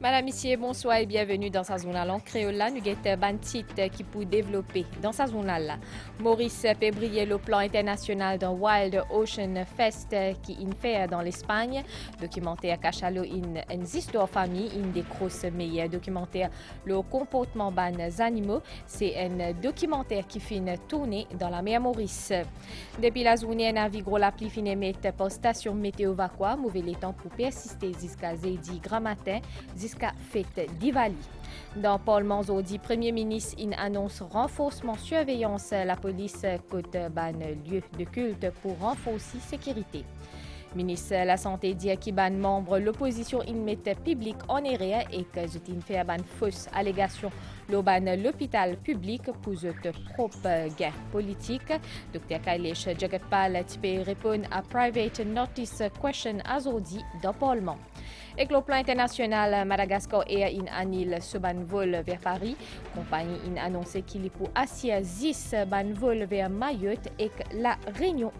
Madame, Monsieur, bonsoir et bienvenue dans sa zone en créole. Nous avons bantit qui pour développer dans sa zone là. Maurice fait briller le plan international dans Wild Ocean Fest qui in fait dans l'Espagne. Documentaire Cachalo in histoire famille, une des grosses meilleures documentaires le comportement des animaux. C'est un documentaire qui finit tourné dans la mer Maurice. Depuis la zone, un avion la pluie finit mettre par station météo vacua, mauvais les temps pour persister jusqu'à 10 grands matin. Jusqu'à fête d'Ivali. Dans Paul Manzodi, Premier ministre, il annonce renforcement surveillance la police côte ban lieu de culte pour renforcer sécurité. Ministre de la Santé dit qu'il ban membre l'opposition in mette public en erreur et que zutin fait ban fausse allégation lo ban l'hôpital public pour zut propre guerre politique. Dr Kailesh Jagatpal type répond à private notice question azodi dans Parlement. Et le plan international Madagascar Air in annule ce ban vol vers Paris. Compagnie in annoncé qu'il est pour assis 10 ban vol vers Mayotte et la Réunion.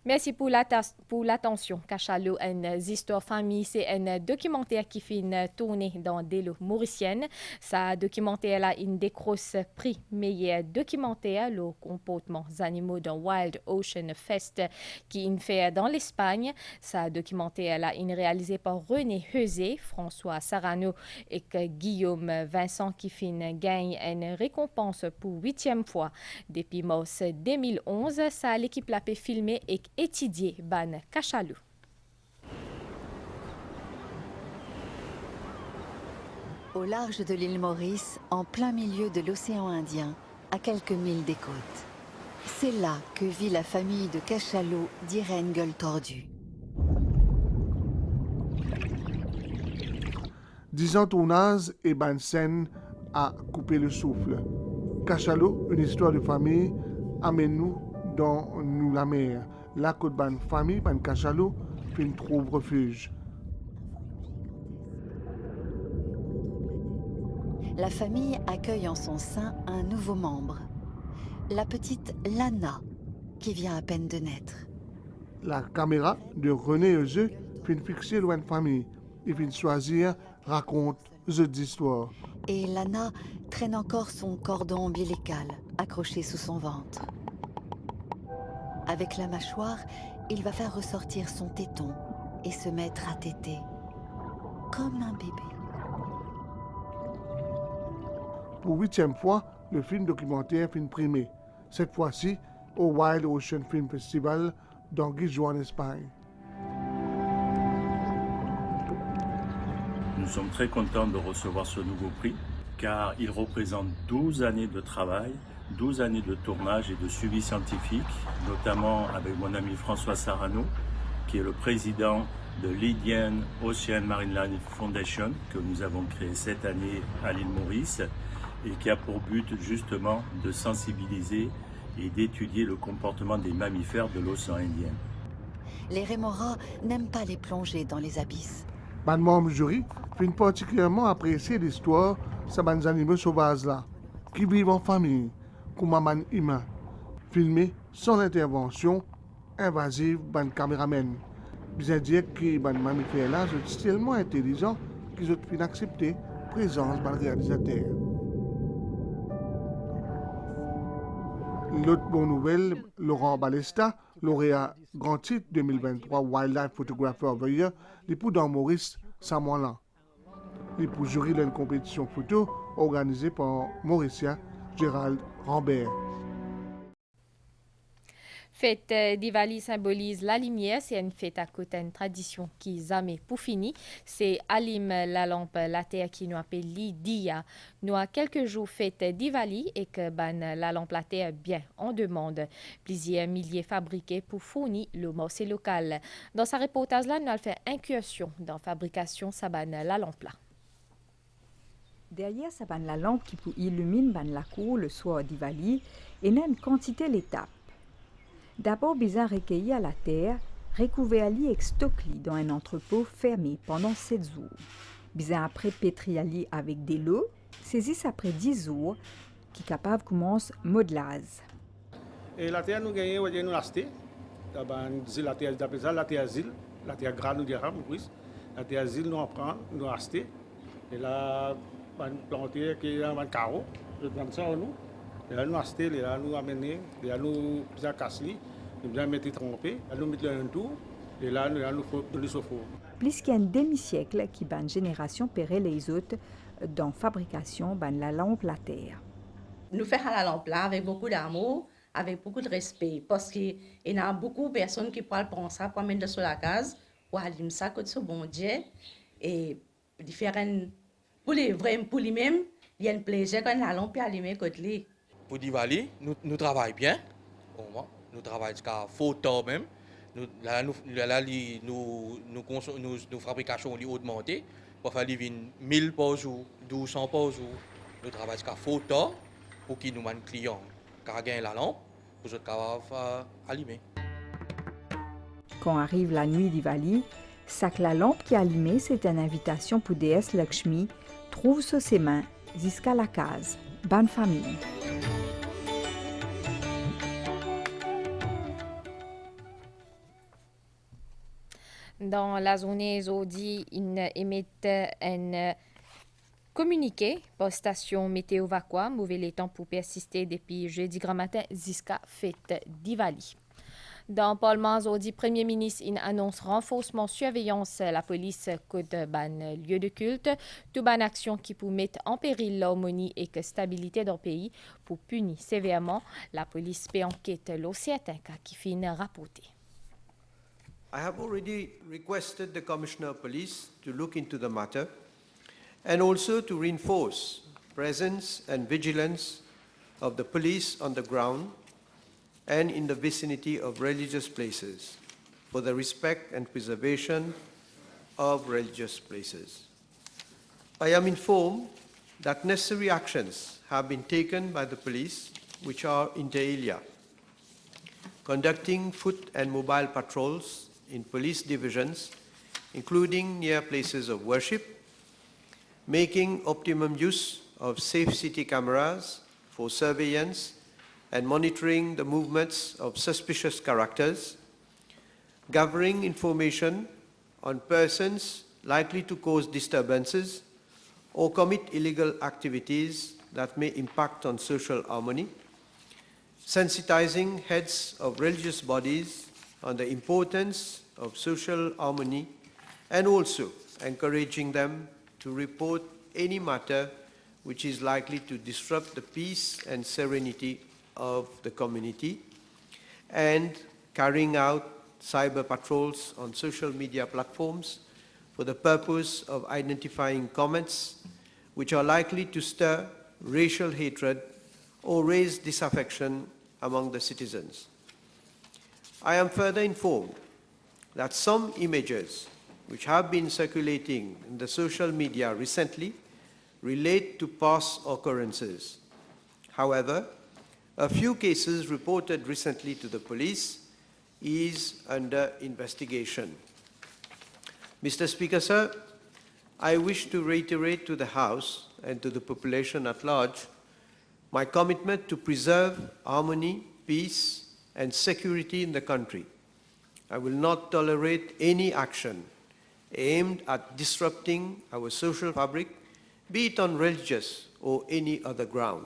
Merci pour l'attention. Cachalo, une histoire famille, c'est un documentaire qui finit tourné dans des lots mauriciennes. Ça documentaire là, une décroche prix meilleur documentaire, le comportement des animaux dans Wild Ocean Fest qui in fait dans l'Espagne. Ça documentaire là, une réalisé par René Heuzé, François Sarano et que Guillaume Vincent qui fin gagne une récompense pour 8e fois. Depuis mars 2011, ça l'équipe l'a fait filmer et étudier ban Cachalou. Au large de l'île Maurice, en plein milieu de l'océan Indien, à quelques milles des côtes. C'est là que vit la famille de cachalots d'Irène Gueule Tordue. 10 ans tournage et ban scène a coupé le souffle. Cachalot, une histoire de famille, amène-nous dans nous la mer. La côte ban famille, ban cachalot, fait une trouve refuge. La famille accueille en son sein un nouveau membre, la petite Lana, qui vient à peine de naître. La caméra de René Euseux fait fixer loin de famille. Il fait choisir, raconte cette histoire. Et Lana traîne encore son cordon ombilical accroché sous son ventre. Avec la mâchoire, il va faire ressortir son téton et se mettre à téter, comme un bébé. Pour 8e fois, le film documentaire finit primé. Cette fois-ci, au Wild Ocean Film Festival dans Guizhou en Espagne. Nous sommes très contents de recevoir ce nouveau prix car il représente 12 années de travail, 12 années de tournage et de suivi scientifique, notamment avec mon ami François Sarano, qui est le président de l'Indian Ocean Marine Life Foundation, que nous avons créé cette année à l'île Maurice, et qui a pour but justement de sensibiliser et d'étudier le comportement des mammifères de l'océan Indien. Les rémoras n'aiment pas les plonger dans les abysses. Ban membre jury fait particulièrement apprécier l'histoire de ces animaux sauvages là, qui vivent en famille, comme un humain, filmé sans intervention invasive ban caméraman. Bien dire que ban mammifères là sont tellement intelligents qu'ils ont pu accepter la présence ban réalisateur. L'autre bonne nouvelle, Laurent Balesta, lauréat Grand Titre 2023 Wildlife Photographer of the Year, l'époux dans Maurice Samoilan. L'époux jury d'une compétition photo organisée par Mauricien Gérald Rambert. Fête d'Ivali symbolise la lumière. C'est une fête à côté d'une tradition qui jamais pour fini. C'est Alim la lampe, la terre qui nous appelle Lydia. Nous avons quelques jours fête d'Ivali et que la lampe la terre bien en demande. Plusieurs milliers fabriqués pour fournir le marché local. Dans sa reportage là, nous avons fait incursion dans la fabrication de la lampe là. Derrière sa la lampe qui illumine la cour le soir d'Ivali, il y a une quantité d'étapes. D'abord, bizarre recueilli à la terre, recouvert ali et stockli dans un entrepôt fermé pendant 7 jours. Bizarre après pétri ali avec des lots, saisis après 10 jours, qui capable commence modelage. Et la terre nous gagnons, nous l'acheter. La terre d'après ça, la terre asile, la terre grande nous dira, La terre asile nous apprend, nous acheter. Et là, on planter qui est un carreau, je prends ça à nous. Et là, nous acheter, et là, nous amener, et là, nous bien casser, nous bien mettre trempé, là, nous mettre un tour, et là, nous faut donner ce four. Plus qu'un demi-siècle qui ban génération paierait les autres dans fabrication ban la lampe la terre. Nous faisons la lampe là avec beaucoup d'amour, avec beaucoup de respect, parce qu'il y a beaucoup de personnes qui pourraient prendre ça pour mettre sur la case, pour allumer ça comme ce bon Dieu, et différents, pour les vrais, pour lui-même, il y a un plaisir quand la lampe est allumée comme lui. Pour Diwali, nous travaillons bien, au moins. Nous travaillons jusqu'à photo même. Nous fabrication est augmentée. Pour faire 1000 par jour, 1200 par jour. Nous travaillons jusqu'à photo pour qu'ils nous mandent clients qui gagnent la lampe pour que nous allumer. Quand arrive la nuit d'Ivali, sac la lampe qui est allumée, c'est une invitation pour déesse Lakshmi, trouve sur ses mains jusqu'à la case. Bonne famille. Dans la zone Zodi, ils émettent un communiqué par station météo Vaqua, mauvais temps pour persister depuis jeudi grand matin jusqu'à fête d'Ivali. Dans Parlement Zodi, Premier ministre annonce renforcement surveillance la police côté ban lieu de culte, tout ban action qui peut mettre en péril l'harmonie et la stabilité dans le pays pour punir sévèrement la police peut enquête l'océan qui finit rapporté. I have already requested the Commissioner of Police to look into the matter and also to reinforce presence and vigilance of the police on the ground and in the vicinity of religious places for the respect and preservation of religious places. I am informed that necessary actions have been taken by the police, which are inter alia, conducting foot and mobile patrols in police divisions, including near places of worship, making optimum use of safe city cameras for surveillance and monitoring the movements of suspicious characters, gathering information on persons likely to cause disturbances or commit illegal activities that may impact on social harmony, sensitizing heads of religious bodies on the importance of social harmony, and also encouraging them to report any matter which is likely to disrupt the peace and serenity of the community, and carrying out cyber patrols on social media platforms for the purpose of identifying comments which are likely to stir racial hatred or raise disaffection among the citizens. I am further informed that some images which have been circulating in the social media recently relate to past occurrences. However, a few cases reported recently to the police is under investigation. Mr. Speaker, sir, I wish to reiterate to the House and to the population at large my commitment to preserve harmony, peace, and security in the country. I will not tolerate any action aimed at disrupting our social fabric, be it on religious or any other ground.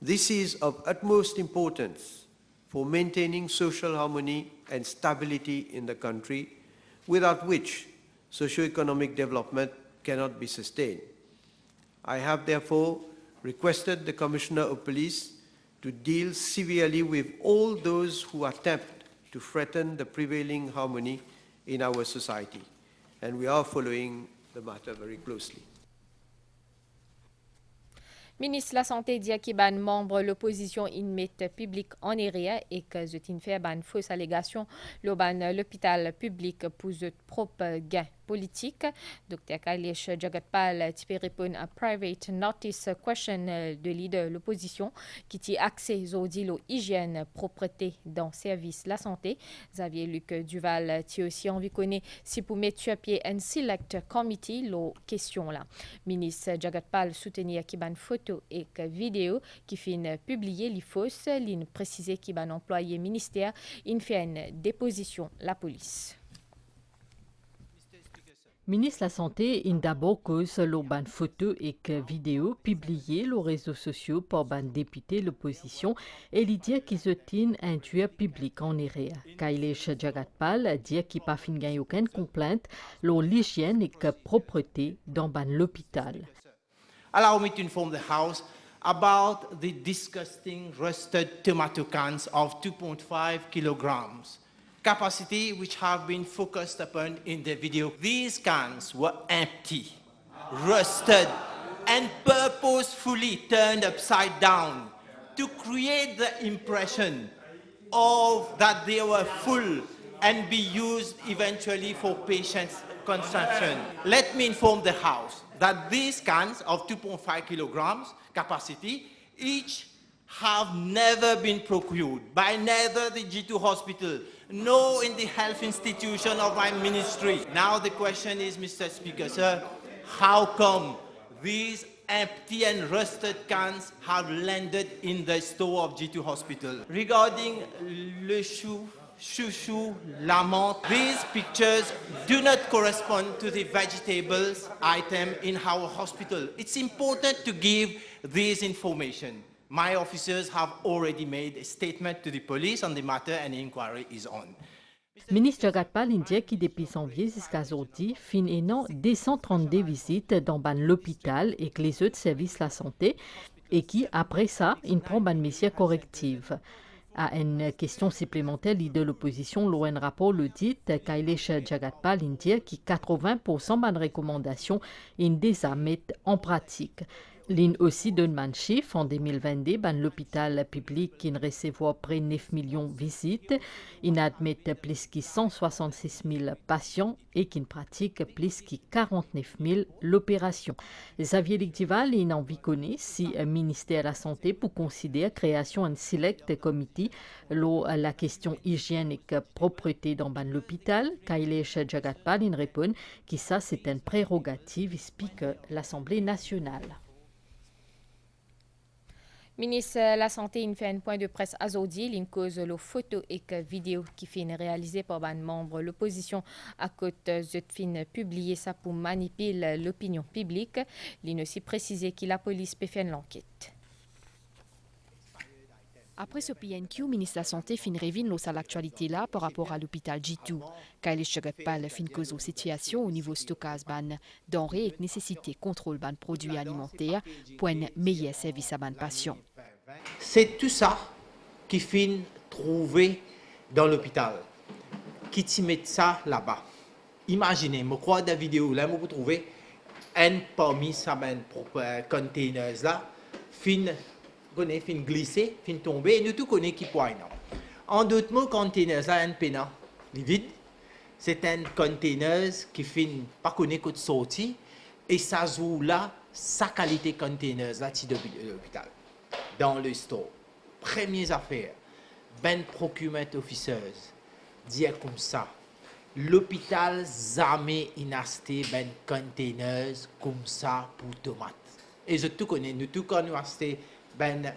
This is of utmost importance for maintaining social harmony and stability in the country, without which socio-economic development cannot be sustained. I have therefore requested the Commissioner of Police to deal severely with all those who attempt to threaten the prevailing harmony in our society. And we are following the matter very closely. Ministre de la Santé dit qu'il ban membre l'opposition inmet public en area et que je t'in fait ban fausse allégation l'hôpital public pour de propre gain politique. Dr. Kailesh Jagatpal qui répond à private notice question de leader l'opposition qui t'y accès aux îlots hygiène propreté dans service la santé. Xavier Luc Duval qui aussi envie connaît si pour mettre sur pied un select committee l'eau question là. Ministre Jagatpal soutenir qui ban photo et vidéo qui fin publier les fausses lignes précisées qui ban employé ministère in fait une déposition la police. Ministre de la Santé in d'abord cause l'urban photo et vidéo publiées les réseaux sociaux par ban député l'opposition et il dit qu'ils obtiennent un duel public en area. Kailesh Jagatpal dit qu'il pas fin gagne aucune complainte sur l'hygiène et que propreté dans ban l'hôpital. Allow me to inform the House about the disgusting roasted tomato cans of 2.5 kilograms. Capacity which have been focused upon in the video. These cans were empty, roasted, and purposefully turned upside down to create the impression of that they were full and be used eventually for patients' consumption. Let me inform the House that these cans of 2.5 kilograms capacity each have never been procured by neither the G2 hospital nor in the health institution of my ministry. Now the question is, Mr. Speaker, sir, how come these empty and rusted cans have landed in the store of G2 hospital? Regarding le chouchou, la menthe, these pictures do not correspond to the vegetables item in our hospital. It's important to give this information. My officers have already made a statement to the police on the matter and the inquiry is on. Ministre Jagatpal indique qui depuis janvier jusqu'à aujourd'hui fin énorme 232 visites dans ban l'hôpital et que les autres services de la santé et qui après ça il prend ban mesures correctives. À une question supplémentaire, de l'opposition, l'ON rapport le dit, Kailesh Jagatpal indique qui 80% de recommandations in déjà mettent en pratique. L'IN aussi donne un chiffre en 2022, l'hôpital public qui recevoir près de 9 millions de visites, il admet plus de 166 000 patients et qui pratique plus de 49 000 l'opération. Xavier Lictival il en connaît si le ministère de la Santé pour considérer la création d'un select committee la question hygiénique propreté dans l'hôpital. Kailesh Jagatpal il répond que ça c'est une prérogative, explique l'Assemblée nationale. Ministre de la Santé il fait un point de presse à Zodi, il cause les photos et vidéos qui fin réalisées par un membre de l'opposition à côté de fin publier ça pour manipuler l'opinion publique. Il aussi précisé que la police peut faire l'enquête. Après ce PNQ, ministre de la Santé fin revient à l'actualité là par rapport à l'hôpital G2. Kailesh Jagatpal fin cause aux situations au niveau stockage ban denrées et nécessité contrôle ban produits alimentaires pour un meilleur service à ban patients. C'est tout ça qui fin trouvé dans l'hôpital. Qui t'y met ça là-bas. Imaginez, me crois la vidéo là, vous trouvez un parmi ça ben containers là, fin glissé, fin tombé, et nous tout connaissons qui point. En d'autres mots, containers là, un pénal, il vide. C'est un container qui fin pas connaître de sortie, et ça joue là, sa qualité containers là, de l'hôpital. Dans le store. Première affaire, ben procurement officers, dire comme ça, l'hôpital jamais inacheté ben containers comme ça pour tomates. Et je tout connais, nous tout quand nous acheté ben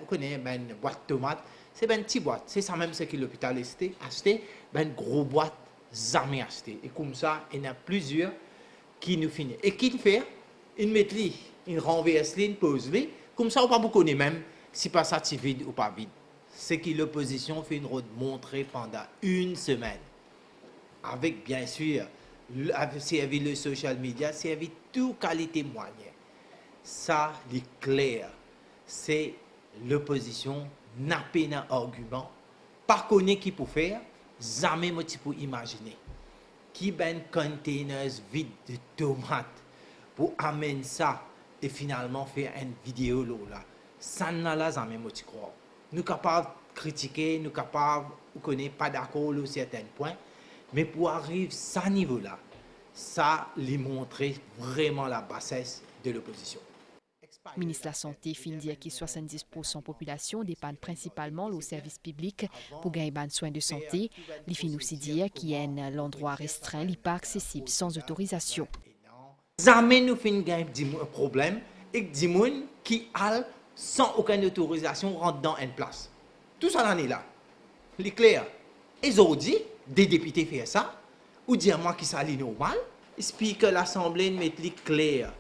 boîte tomate, c'est ben petit boîte, c'est ça même ce que l'hôpital acheté, ben gros boîte jamais acheté. Et comme ça, il y en a plusieurs qui nous finissent. Et qui fait, ils mettent les, ils renversent les, ils posent les, comme ça on pas beaucoup connaît même si pas ça c'est vide ou pas vide. C'est que l'opposition fait une route montrée pendant une semaine. Avec bien sûr, servi le social media, servi toute qualité moyenne. Ça, c'est clair. C'est l'opposition n'a pas un argument. Pas connaît qui peut faire, jamais moi tu peux imaginer. Qui ben containers vides de tomates pour amener ça et finalement faire une vidéo là. Ça n'a là jamais moi tu crois. Nous capables de critiquer, nous capables de connaître pas d'accord à certains points, mais pour arriver à ce niveau-là, ça lui montrer vraiment la bassesse de l'opposition. Ministre de la Santé fin dire que 70% population dépendent principalement au service public pour gagner des soins de santé. Il fin aussi dire qu'il y a un endroit restreint, il pas accessible sans autorisation. Jamais nous fin gagner un problème et que des gens qui allent sans aucune autorisation rentrent dans une place. Tout ça l'année là. C'est clair. Et aujourd'hui, des députés font ça, ou dire moi qui ça est normal, speaker l'Assemblée met clair.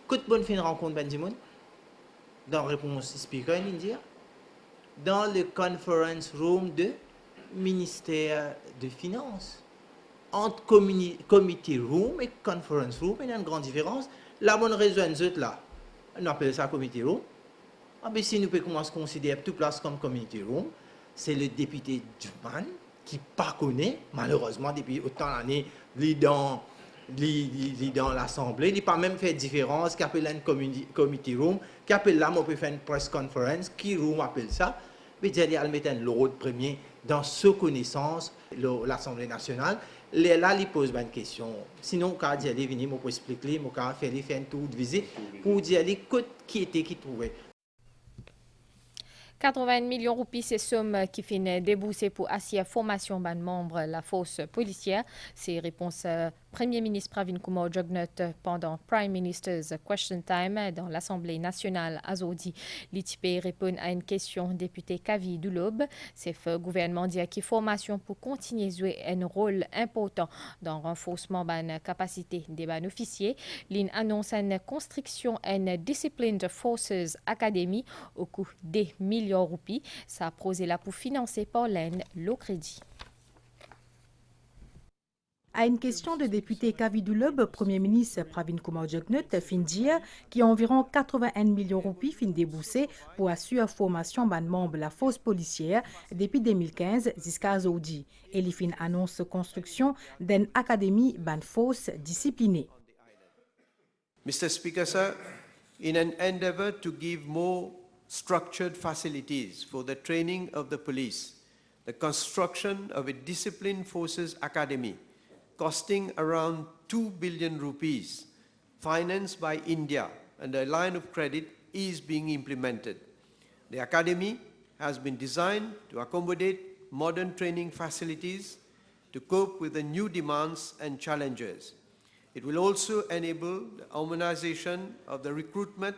Toute bonne fin de rencontre, Benjamin. Dans la réponse speaker, il dit dans le conference room de ministère de Finances. Entre committee room et conference room, il y a une grande différence. La bonne raison, là, on appelle ça committee room. Ah ben, si nous pouvons commencer à considérer toute place comme committee room, c'est le député Duman qui pas connaît, malheureusement, depuis autant d'années, dans l'Assemblée, il n'a pas même fait différence, qui appelle une committee room, qui appelle là, on peut faire une press conference, qui room appelle ça, mais il mettre l'ordre premier dans sa connaissance, l'Assemblée nationale. Là, il pose une question. Sinon, quand il allait venir, je peux expliquer, je peux faire un tour de visite pour dire qui était qui trouvait. 80 millions de roupies, c'est somme qui finit déboursée pour assurer formation de membres la force policière. C'est réponse Premier ministre Pravin Kumar Jugnauth pendant Prime Minister's Question Time dans l'Assemblée nationale à Zodi. L'ITP répond à une question député Kavi Dulob. C'est le gouvernement dit que formation pour continuer à jouer un rôle important dans le renforcement de la capacité des officiers. L'IN annonce une construction en Disciplined Forces Academy au coût des millions de roupies. Ça a posé là pour financer par l'AN le crédit. À une question de député Kavidulob, Premier ministre Pravin Kumar Jugnauth fin dire qu'il y a environ 81 millions de roupies fin déboursés pour assurer la formation des membres de la force policière depuis 2015 jusqu'à aujourd'hui. Et il fin annonce la construction d'une académie de force disciplinée. Mr. Speaker, sir, in an endeavor to give more structured facilities for the training of the police, the construction of a disciplined forces academy costing around 2 billion rupees, financed by India under a line of credit, is being implemented. The academy has been designed to accommodate modern training facilities to cope with the new demands and challenges. It will also enable the harmonization of the recruitment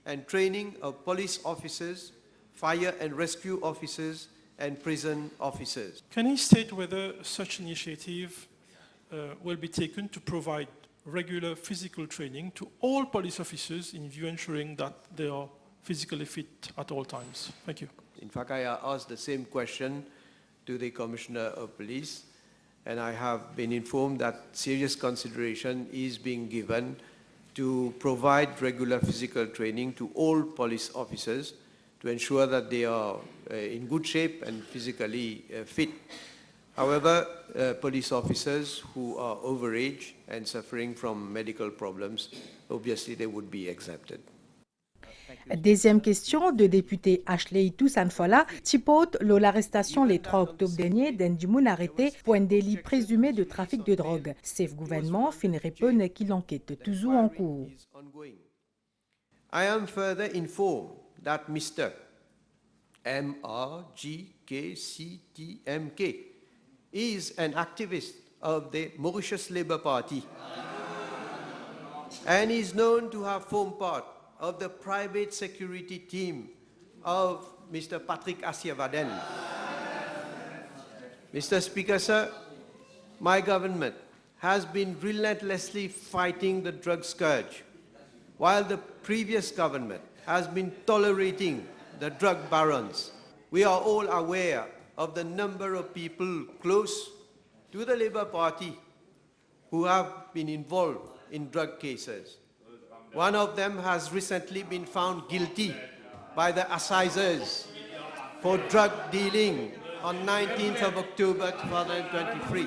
and training of police officers, fire and rescue officers, and prison officers. Can you state whether such initiative will be taken to provide regular physical training to all police officers in view ensuring that they are physically fit at all times? Thank you. In fact, I asked the same question to the Commissioner of Police, and I have been informed that serious consideration is being given to provide regular physical training to all police officers to ensure that they are in good shape and physically fit. However, police officers who are overage and suffering from medical problems, obviously they would be exempted. Deuxième question de député Ashley Toussaint-Fola, Tipote, l'arrestation le 3 octobre dernier d'un Dimoun arrêté pour un délit présumé de trafic de drogue. C'est le gouvernement fin répond qu'il enquête toujours en cours. I am further informed that Mr. MRGKCTMK is an activist of the Mauritius Labour Party and is known to have formed part of the private security team of Mr. Patrick Asiavaden. Mr. Speaker, sir, my government has been relentlessly fighting the drug scourge, while the previous government has been tolerating the drug barons. We are all aware of the number of people close to the Labour Party who have been involved in drug cases. One of them has recently been found guilty by the assizers for drug dealing on 19th of October 2023.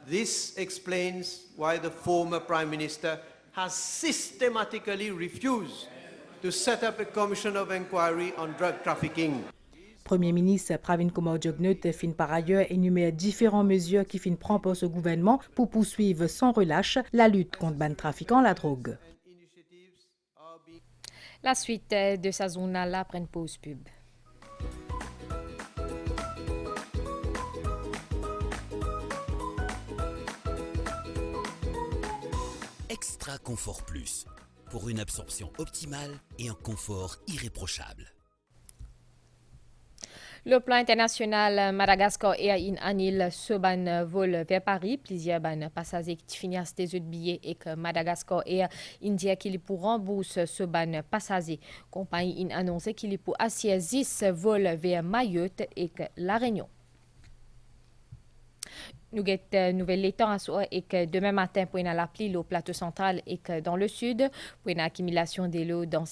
This explains why the former Prime Minister has systematically refused to set up a commission of inquiry on drug trafficking. Premier ministre Pravin Kumar Jugnauth fin par ailleurs énumérer différentes mesures qui fin prend pour ce gouvernement pour poursuivre sans relâche la lutte contre les trafiquants la drogue. La suite de sa journal après une pause pub. Extra Confort Plus, pour une absorption optimale et un confort irréprochable. Le plan international Madagascar et in anil ce ban vol vers Paris. Plusieurs ban passagers qui finissent des autres billets et que Madagascar et India qui pour rembourser ce ban passagers. Compagnie in annoncé qu'il pour assier 10 vols vers Mayotte et que La Réunion. Nous avons nouvelle étant et que demain matin pour l'appli le plateau central et que dans le sud pour une accumulation de l'eau dans